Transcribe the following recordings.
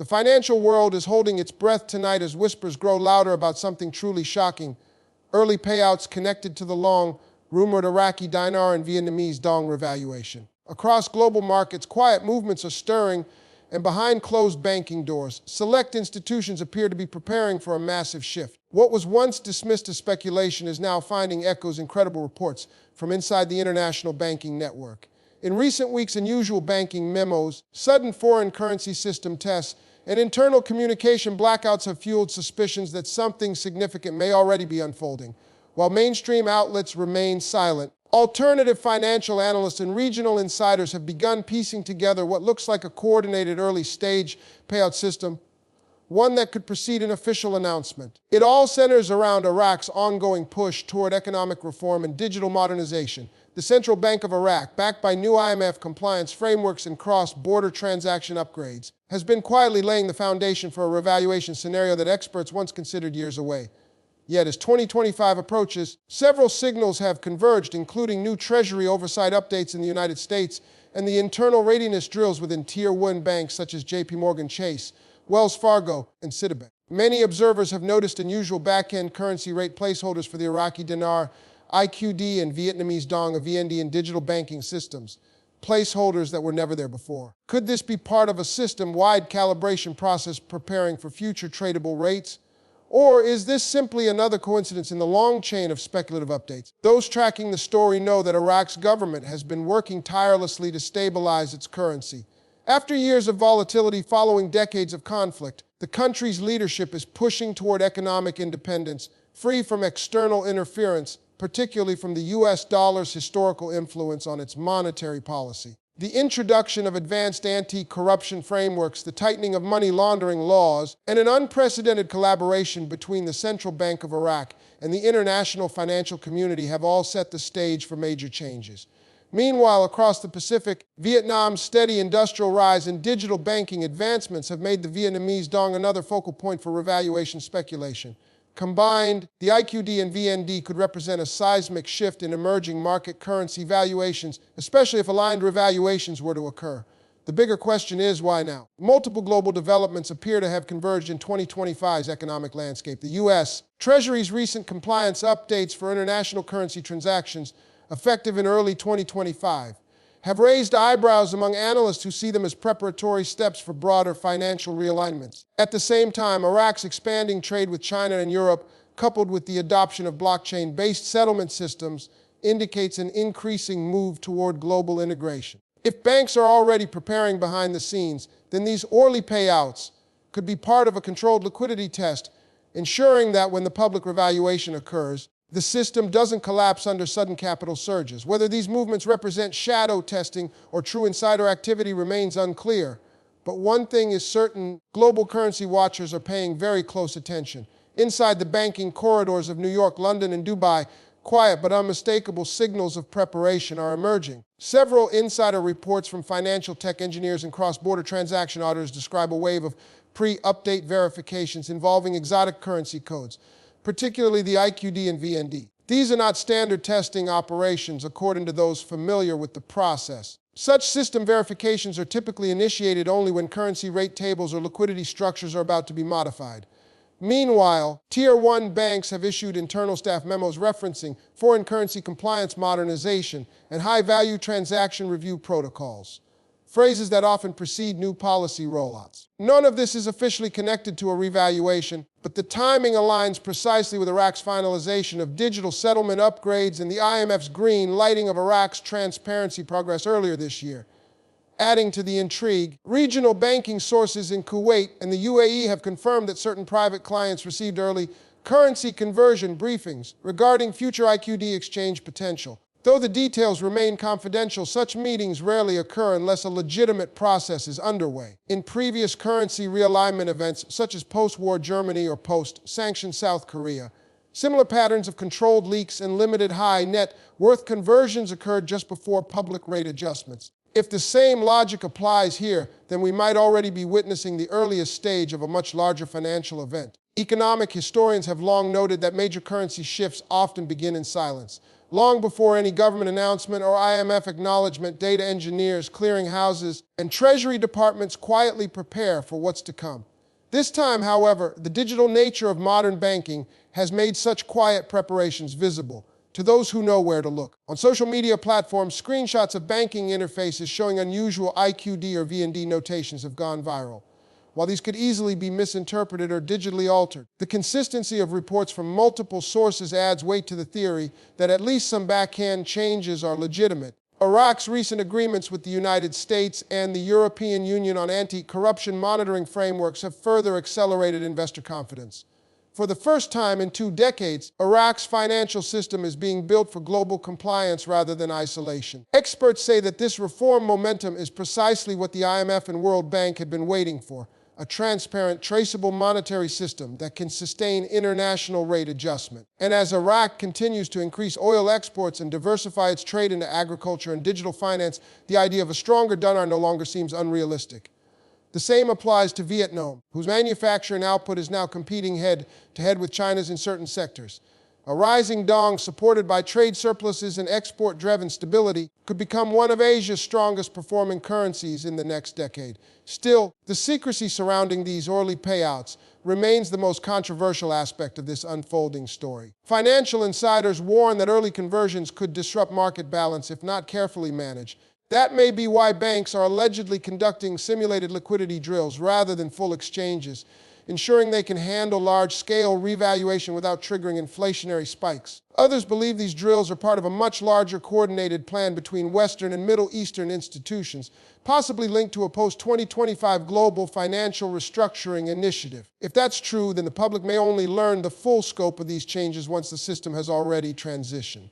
The financial world is holding its breath tonight as whispers grow louder about something truly shocking: early payouts connected to the long-rumored Iraqi Dinar and Vietnamese Dong revaluation. Across global markets, quiet movements are stirring, and behind closed banking doors, select institutions appear to be preparing for a massive shift. What was once dismissed as speculation is now finding echoes in credible reports from inside the international banking network. In recent weeks, unusual banking memos, sudden foreign currency system tests, and internal communication blackouts have fueled suspicions that something significant may already be unfolding. While mainstream outlets remain silent, alternative financial analysts and regional insiders have begun piecing together what looks like a coordinated early-stage payout system, one that could precede an official announcement. It all centers around Iraq's ongoing push toward economic reform and digital modernization. The Central Bank of Iraq, backed by new IMF compliance frameworks and cross-border transaction upgrades, has been quietly laying the foundation for a revaluation scenario that experts once considered years away. Yet as 2025 approaches, several signals have converged, including new Treasury oversight updates in the United States and the internal readiness drills within Tier-1 banks such as JP Chase, Wells Fargo, and Citibank. Many observers have noticed unusual back-end currency rate placeholders for the Iraqi Dinar, IQD, and Vietnamese Dong, VND, in digital banking systems, placeholders that were never there before. Could this be part of a system-wide calibration process preparing for future tradable rates? Or is this simply another coincidence in the long chain of speculative updates? Those tracking the story know that Iraq's government has been working tirelessly to stabilize its currency. After years of volatility following decades of conflict, the country's leadership is pushing toward economic independence, free from external interference, particularly from the U.S. dollar's historical influence on its monetary policy. The introduction of advanced anti-corruption frameworks, the tightening of money laundering laws, and an unprecedented collaboration between the Central Bank of Iraq and the international financial community have all set the stage for major changes. Meanwhile, across the Pacific, Vietnam's steady industrial rise and digital banking advancements have made the Vietnamese Dong another focal point for revaluation speculation. Combined, the IQD and VND could represent a seismic shift in emerging market currency valuations, especially if aligned revaluations were to occur. The bigger question is, why now? Multiple global developments appear to have converged in 2025's economic landscape. The U.S. Treasury's recent compliance updates for international currency transactions, effective in early 2025, have raised eyebrows among analysts who see them as preparatory steps for broader financial realignments. At the same time, Iraq's expanding trade with China and Europe, coupled with the adoption of blockchain-based settlement systems, indicates an increasing move toward global integration. If banks are already preparing behind the scenes, then these early payouts could be part of a controlled liquidity test, ensuring that when the public revaluation occurs, the system doesn't collapse under sudden capital surges. Whether these movements represent shadow testing or true insider activity remains unclear. But one thing is certain: global currency watchers are paying very close attention. Inside the banking corridors of New York, London, and Dubai, quiet but unmistakable signals of preparation are emerging. Several insider reports from financial tech engineers and cross-border transaction auditors describe a wave of pre-update verifications involving exotic currency codes, particularly the IQD and VND. These are not standard testing operations, according to those familiar with the process. Such system verifications are typically initiated only when currency rate tables or liquidity structures are about to be modified. Meanwhile, Tier-1 banks have issued internal staff memos referencing foreign currency compliance modernization and high-value transaction review protocols, phrases that often precede new policy rollouts. None of this is officially connected to a revaluation, but the timing aligns precisely with Iraq's finalization of digital settlement upgrades and the IMF's green lighting of Iraq's transparency progress earlier this year. Adding to the intrigue, regional banking sources in Kuwait and the UAE have confirmed that certain private clients received early currency conversion briefings regarding future IQD exchange potential. Though the details remain confidential, such meetings rarely occur unless a legitimate process is underway. In previous currency realignment events, such as post-war Germany or post-sanctioned South Korea, similar patterns of controlled leaks and limited high net worth conversions occurred just before public rate adjustments. If the same logic applies here, then we might already be witnessing the earliest stage of a much larger financial event. Economic historians have long noted that major currency shifts often begin in silence. Long before any government announcement or IMF acknowledgement, data engineers, clearinghouses, and Treasury departments quietly prepare for what's to come. This time, however, the digital nature of modern banking has made such quiet preparations visible to those who know where to look. On social media platforms, screenshots of banking interfaces showing unusual IQD or VND notations have gone viral. While these could easily be misinterpreted or digitally altered, the consistency of reports from multiple sources adds weight to the theory that at least some backhand changes are legitimate. Iraq's recent agreements with the United States and the European Union on anti-corruption monitoring frameworks have further accelerated investor confidence. For the first time in 2 decades, Iraq's financial system is being built for global compliance rather than isolation. Experts say that this reform momentum is precisely what the IMF and World Bank had been waiting for: a transparent, traceable monetary system that can sustain international rate adjustment. And as Iraq continues to increase oil exports and diversify its trade into agriculture and digital finance, the idea of a stronger dinar no longer seems unrealistic. The same applies to Vietnam, whose manufacturing output is now competing head-to-head with China's in certain sectors. A rising dong supported by trade surpluses and export-driven stability could become one of Asia's strongest performing currencies in the next decade. Still, the secrecy surrounding these early payouts remains the most controversial aspect of this unfolding story. Financial insiders warn that early conversions could disrupt market balance if not carefully managed. That may be why banks are allegedly conducting simulated liquidity drills rather than full exchanges, ensuring they can handle large-scale revaluation without triggering inflationary spikes. Others believe these drills are part of a much larger coordinated plan between Western and Middle Eastern institutions, possibly linked to a post-2025 global financial restructuring initiative. If that's true, then the public may only learn the full scope of these changes once the system has already transitioned.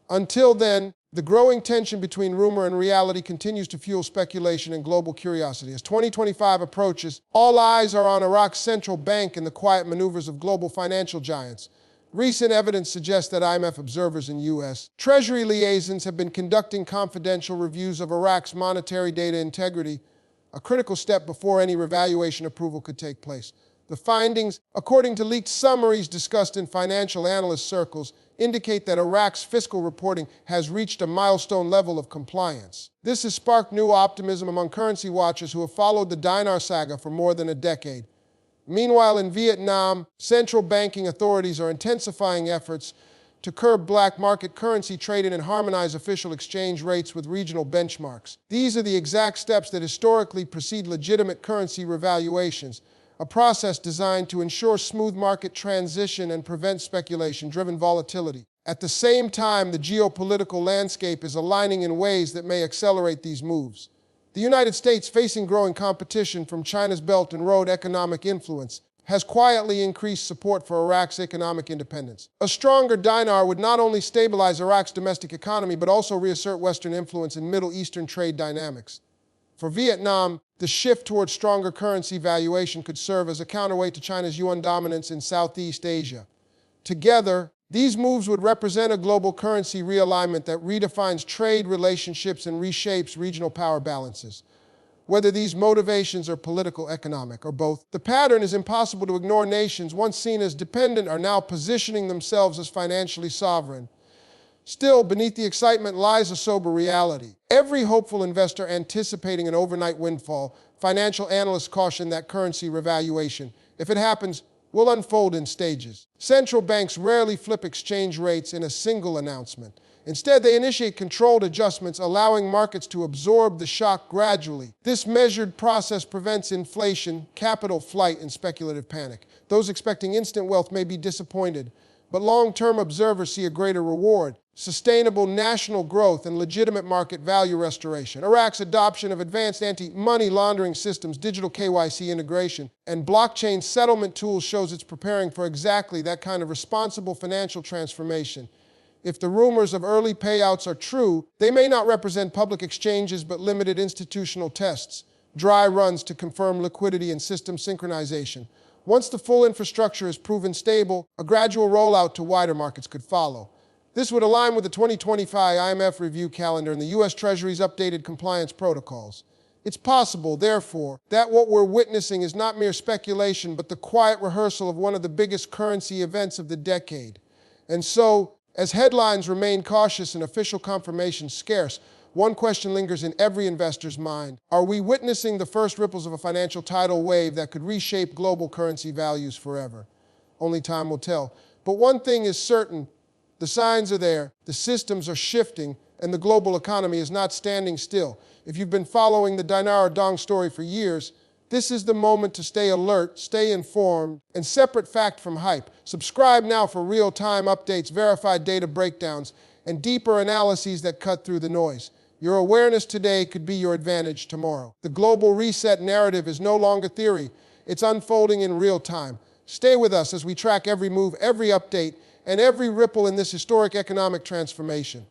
Until then, the growing tension between rumor and reality continues to fuel speculation and global curiosity. As 2025 approaches, all eyes are on Iraq's central bank and the quiet maneuvers of global financial giants. Recent evidence suggests that IMF observers and U.S. Treasury liaisons have been conducting confidential reviews of Iraq's monetary data integrity, a critical step before any revaluation approval could take place. The findings, according to leaked summaries discussed in financial analyst circles, indicate that Iraq's fiscal reporting has reached a milestone level of compliance. This has sparked new optimism among currency watchers who have followed the dinar saga for more than a decade. Meanwhile, in Vietnam, central banking authorities are intensifying efforts to curb black market currency trading and harmonize official exchange rates with regional benchmarks. These are the exact steps that historically precede legitimate currency revaluations, a process designed to ensure smooth market transition and prevent speculation-driven volatility. At the same time, the geopolitical landscape is aligning in ways that may accelerate these moves. The United States, facing growing competition from China's Belt and Road economic influence, has quietly increased support for Iraq's economic independence. A stronger dinar would not only stabilize Iraq's domestic economy, but also reassert Western influence in Middle Eastern trade dynamics. For Vietnam, the shift towards stronger currency valuation could serve as a counterweight to China's yuan dominance in Southeast Asia. Together, these moves would represent a global currency realignment that redefines trade relationships and reshapes regional power balances. Whether these motivations are political, economic, or both, the pattern is impossible to ignore. Nations once seen as dependent are now positioning themselves as financially sovereign. Still, beneath the excitement lies a sober reality. Every hopeful investor anticipating an overnight windfall, financial analysts caution that currency revaluation, if it happens, will unfold in stages. Central banks rarely flip exchange rates in a single announcement. Instead, they initiate controlled adjustments, allowing markets to absorb the shock gradually. This measured process prevents inflation, capital flight, and speculative panic. Those expecting instant wealth may be disappointed, but long-term observers see a greater reward: sustainable national growth and legitimate market value restoration. Iraq's adoption of advanced anti-money laundering systems, digital KYC integration, and blockchain settlement tools shows it's preparing for exactly that kind of responsible financial transformation. If the rumors of early payouts are true, they may not represent public exchanges but limited institutional tests, dry runs to confirm liquidity and system synchronization. Once the full infrastructure is proven stable, a gradual rollout to wider markets could follow. This would align with the 2025 IMF review calendar and the U.S. Treasury's updated compliance protocols. It's possible, therefore, that what we're witnessing is not mere speculation, but the quiet rehearsal of one of the biggest currency events of the decade. And so, as headlines remain cautious and official confirmation scarce, one question lingers in every investor's mind. Are we witnessing the first ripples of a financial tidal wave that could reshape global currency values forever? Only time will tell. But one thing is certain, the signs are there, the systems are shifting, and the global economy is not standing still. If you've been following the Dinar Dong story for years, this is the moment to stay alert, stay informed, and separate fact from hype. Subscribe now for real-time updates, verified data breakdowns, and deeper analyses that cut through the noise. Your awareness today could be your advantage tomorrow. The global reset narrative is no longer theory. It's unfolding in real time. Stay with us as we track every move, every update, and every ripple in this historic economic transformation.